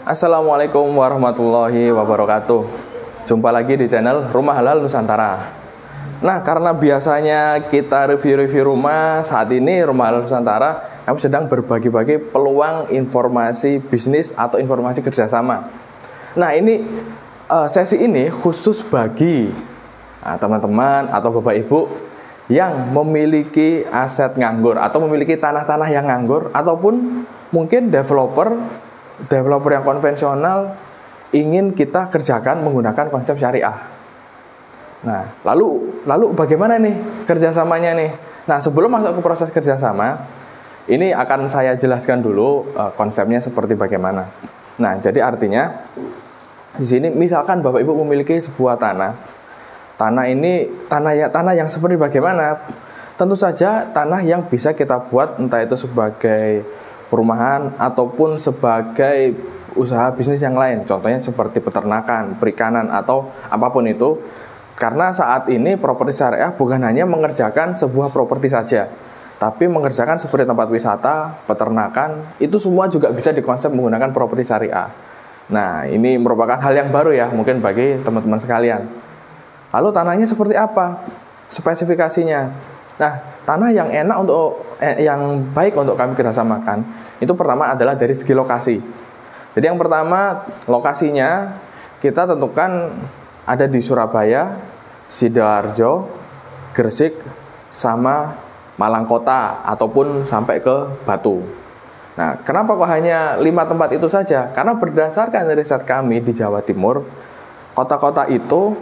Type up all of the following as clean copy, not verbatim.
Assalamualaikum warahmatullahi wabarakatuh. Jumpa lagi di channel Rumah Halal Nusantara. Nah, karena biasanya kita review-review rumah, saat ini Rumah Halal Nusantara kami sedang berbagi-bagi peluang informasi bisnis atau informasi kerjasama. Nah, ini sesi ini khusus bagi teman-teman atau bapak ibu yang memiliki aset nganggur atau memiliki tanah-tanah yang nganggur, ataupun mungkin developer yang konvensional ingin kita kerjakan menggunakan konsep syariah. Nah, lalu bagaimana nih kerjasamanya nih? Nah, sebelum masuk ke proses kerjasama, ini akan saya jelaskan dulu konsepnya seperti bagaimana. Nah, jadi artinya di sini misalkan bapak ibu memiliki sebuah tanah ini tanah yang seperti bagaimana? Tentu saja tanah yang bisa kita buat entah itu sebagai perumahan ataupun sebagai usaha bisnis yang lain, contohnya seperti peternakan, perikanan, atau apapun itu. Karena saat ini properti syariah bukan hanya mengerjakan sebuah properti saja, tapi mengerjakan seperti tempat wisata, peternakan, itu semua juga bisa dikonsep menggunakan properti syariah. Nah, ini merupakan hal yang baru ya, mungkin bagi teman-teman sekalian. Lalu tanahnya seperti apa? Spesifikasinya. Nah, tanah yang enak yang baik untuk kami kerjasamakan, itu pertama adalah dari segi lokasi. Jadi yang pertama, lokasinya kita tentukan ada di Surabaya, Sidoarjo, Gresik, sama Malang Kota, ataupun sampai ke Batu. Nah, kenapa kok hanya 5 tempat itu saja? Karena berdasarkan riset kami di Jawa Timur, kota-kota itu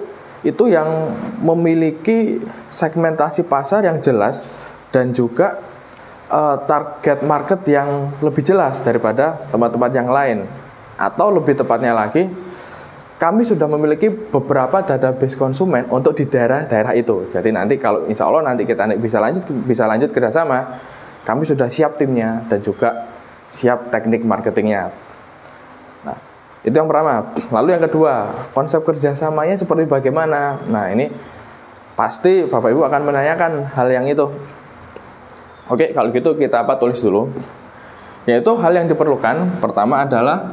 yang memiliki segmentasi pasar yang jelas dan juga target market yang lebih jelas daripada tempat-tempat yang lain. Atau lebih tepatnya lagi, kami sudah memiliki beberapa database konsumen untuk di daerah-daerah itu. Jadi nanti kalau insya Allah nanti kita bisa lanjut kerjasama, kami sudah siap timnya dan juga siap teknik marketingnya. Nah, itu yang pertama. Lalu yang kedua, konsep kerjasamanya seperti bagaimana? Nah, ini pasti Bapak Ibu akan menanyakan hal yang itu. Oke, kalau gitu kita tulis dulu. Yaitu hal yang diperlukan pertama adalah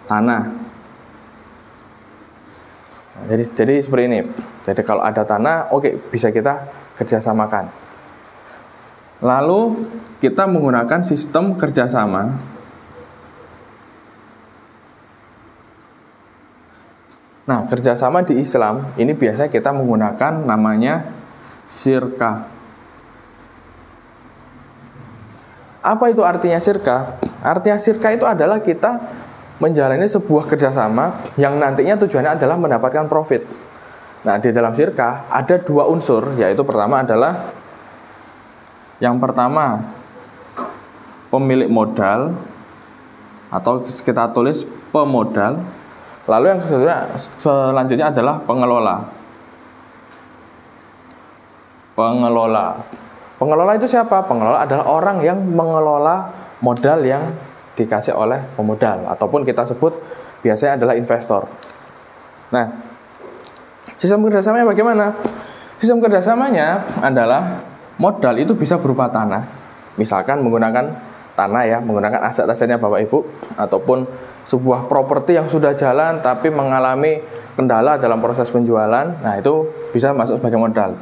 tanah. Jadi seperti ini. Jadi kalau ada tanah, oke, bisa kita kerjasamakan. Lalu kita menggunakan sistem kerjasama. Nah, kerjasama di Islam ini biasanya kita menggunakan namanya syirkah. Apa itu artinya syirkah? Artinya syirkah itu adalah kita menjalani sebuah kerjasama yang nantinya tujuannya adalah mendapatkan profit. Nah, di dalam syirkah ada 2 unsur, yaitu pertama adalah yang pertama pemilik modal, atau kita tulis pemodal. Lalu yang selanjutnya adalah pengelola. Pengelola itu siapa? Pengelola adalah orang yang mengelola modal yang dikasih oleh pemodal, ataupun kita sebut biasanya adalah investor. Nah, sistem kerjasamanya bagaimana? Sistem kerjasamanya adalah modal itu bisa berupa tanah, misalkan menggunakan tanah ya, menggunakan aset-asetnya Bapak Ibu, ataupun sebuah properti yang sudah jalan tapi mengalami kendala dalam proses penjualan. Nah, itu bisa masuk sebagai modal.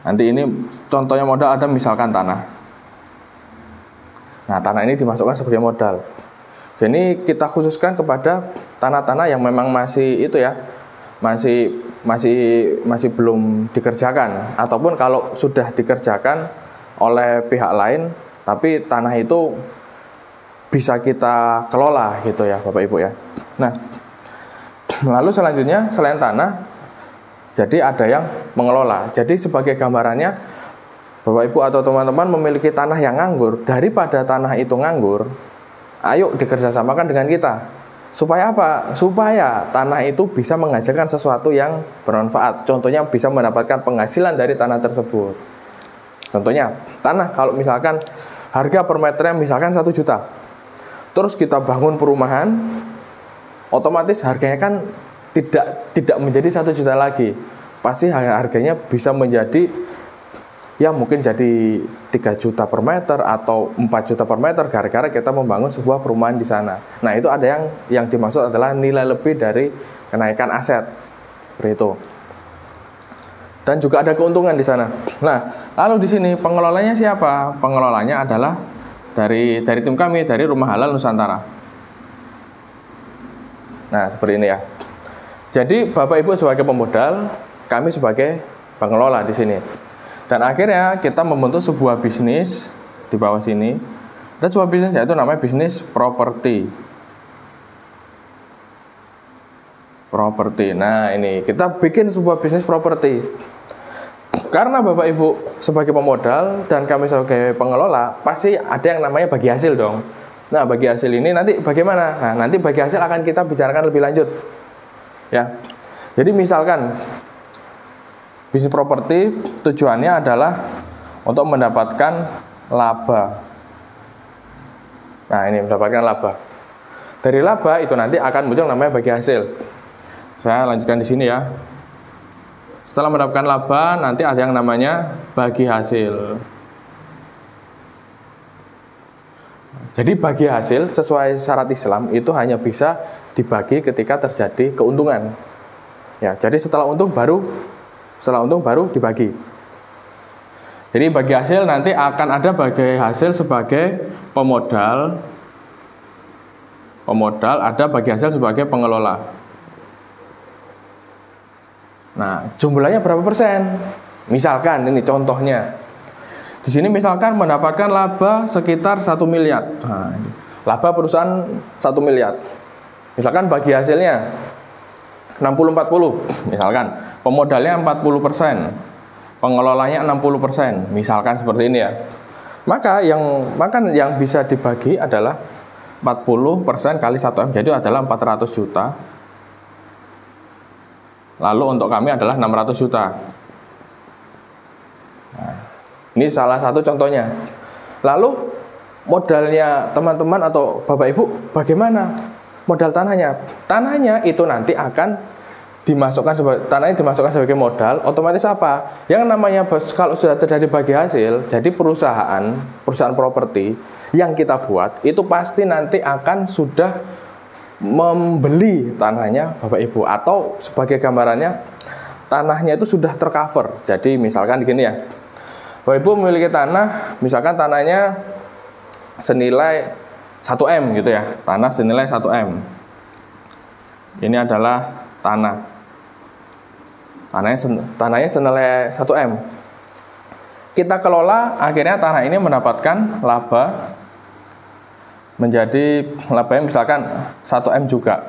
Nanti ini contohnya modal ada misalkan tanah. Nah, tanah ini dimasukkan sebagai modal. Jadi kita khususkan kepada tanah-tanah yang memang masih itu ya, masih belum dikerjakan, ataupun kalau sudah dikerjakan oleh pihak lain, tapi tanah itu bisa kita kelola gitu ya, Bapak Ibu ya. Nah, lalu selanjutnya selain tanah, jadi ada yang mengelola. Jadi sebagai gambarannya, Bapak Ibu atau teman-teman memiliki tanah yang nganggur, daripada tanah itu nganggur, ayo dikerjasamakan dengan kita. Supaya apa? Supaya tanah itu bisa menghasilkan sesuatu yang bermanfaat. Contohnya bisa mendapatkan penghasilan dari tanah tersebut. Contohnya, tanah kalau misalkan harga per meternya misalkan 1 juta. Terus kita bangun perumahan, otomatis harganya kan tidak menjadi 1 juta lagi. Pasti harganya bisa menjadi ya mungkin jadi 3 juta per meter atau 4 juta per meter gara-gara kita membangun sebuah perumahan di sana. Nah, itu ada yang dimaksud adalah nilai lebih dari kenaikan aset. Seperti itu. Dan juga ada keuntungan di sana. Nah, lalu di sini pengelolanya siapa? Pengelolanya adalah dari tim kami, dari Rumah Halal Nusantara. Nah, seperti ini ya. Jadi Bapak Ibu sebagai pemodal, kami sebagai pengelola di sini. Dan akhirnya kita membentuk sebuah bisnis di bawah sini. Dan sebuah bisnis yaitu namanya bisnis properti. Nah, ini kita bikin sebuah bisnis properti. Karena Bapak Ibu sebagai pemodal dan kami sebagai pengelola, pasti ada yang namanya bagi hasil dong. Nah, bagi hasil ini nanti bagaimana? Nah, nanti bagi hasil akan kita bicarakan lebih lanjut. Ya. Jadi misalkan bisnis properti tujuannya adalah untuk mendapatkan laba. Nah, ini mendapatkan laba. Dari laba itu nanti akan muncul namanya bagi hasil. Saya lanjutkan di sini ya. Setelah mendapatkan laba, nanti ada yang namanya bagi hasil. Jadi bagi hasil sesuai syarat Islam itu hanya bisa dibagi ketika terjadi keuntungan. Ya, jadi setelah untung baru dibagi. Jadi bagi hasil nanti akan ada bagi hasil sebagai pemodal, ada bagi hasil sebagai pengelola. Nah, jumlahnya berapa persen? Misalkan ini contohnya. Di sini misalkan mendapatkan laba sekitar 1 miliar. Nah, laba perusahaan 1 miliar. Misalkan bagi hasilnya 60-40, misalkan pemodalnya 40%, pengelolanya 60%, misalkan seperti ini ya. Maka yang bisa dibagi adalah 40% kali 1M, jadi adalah 400 juta. Lalu untuk kami adalah 600 juta. Nah, ini salah satu contohnya. Lalu modalnya teman-teman atau Bapak Ibu bagaimana? Modal tanahnya. Tanahnya itu nanti akan dimasukkan sebagai modal, otomatis apa? Yang namanya kalau sudah terjadi bagi hasil, jadi perusahaan properti yang kita buat itu pasti nanti akan sudah membeli tanahnya Bapak Ibu, atau sebagai gambarannya tanahnya itu sudah tercover. Jadi misalkan gini ya, Bapak Ibu memiliki tanah, misalkan tanahnya senilai 1M gitu ya, tanah senilai 1M. Ini adalah tanahnya senilai 1M. Kita kelola, akhirnya tanah ini mendapatkan laba, menjadi labanya misalkan 1M juga.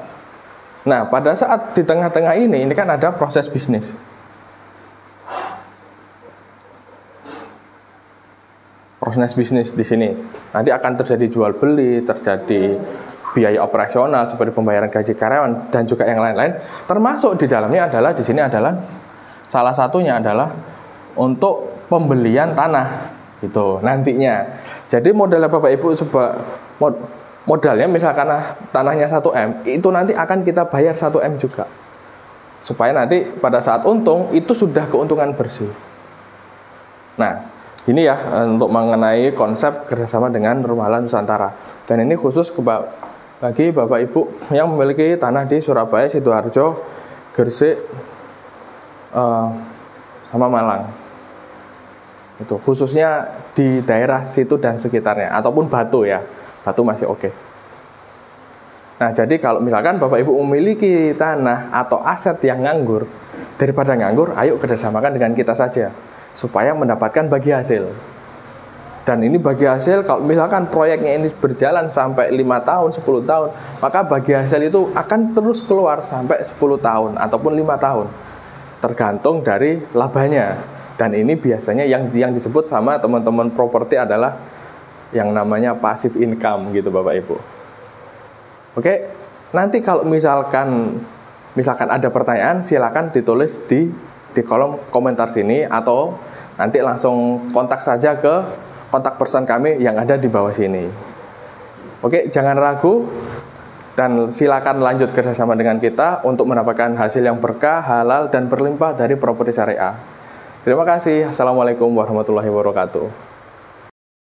Nah, pada saat di tengah-tengah ini kan ada proses bisnis. Proses bisnis di sini nanti akan terjadi jual beli, terjadi biaya operasional seperti pembayaran gaji karyawan dan juga yang lain-lain. Termasuk di dalamnya adalah salah satunya adalah untuk pembelian tanah gitu nantinya. Jadi modalnya Bapak Ibu modalnya misalkan tanahnya 1M, itu nanti akan kita bayar 1M juga. Supaya nanti pada saat untung itu sudah keuntungan bersih. Nah, ini ya untuk mengenai konsep kerjasama dengan Rumah Halal Nusantara. Dan ini khusus bagi Bapak Ibu yang memiliki tanah di Surabaya, Sidoarjo, Gresik, sama Malang. Itu khususnya di daerah situ dan sekitarnya, ataupun Batu ya. Batu masih oke. Nah, jadi kalau misalkan Bapak Ibu memiliki tanah atau aset yang nganggur, daripada nganggur, ayo kerjasamakan dengan kita saja supaya mendapatkan bagi hasil. Dan ini bagi hasil, kalau misalkan proyeknya ini berjalan sampai 5 tahun, 10 tahun, maka bagi hasil itu akan terus keluar sampai 10 tahun ataupun 5 tahun, tergantung dari labanya. Dan ini biasanya yang disebut sama teman-teman properti adalah yang namanya passive income gitu Bapak Ibu. Oke, nanti kalau misalkan ada pertanyaan, silakan ditulis di kolom komentar sini, atau nanti langsung kontak saja ke kontak person kami yang ada di bawah sini. Oke, jangan ragu dan silakan lanjut kerjasama dengan kita untuk mendapatkan hasil yang berkah, halal, dan berlimpah dari properti syariah. Terima kasih. Assalamualaikum warahmatullahi wabarakatuh.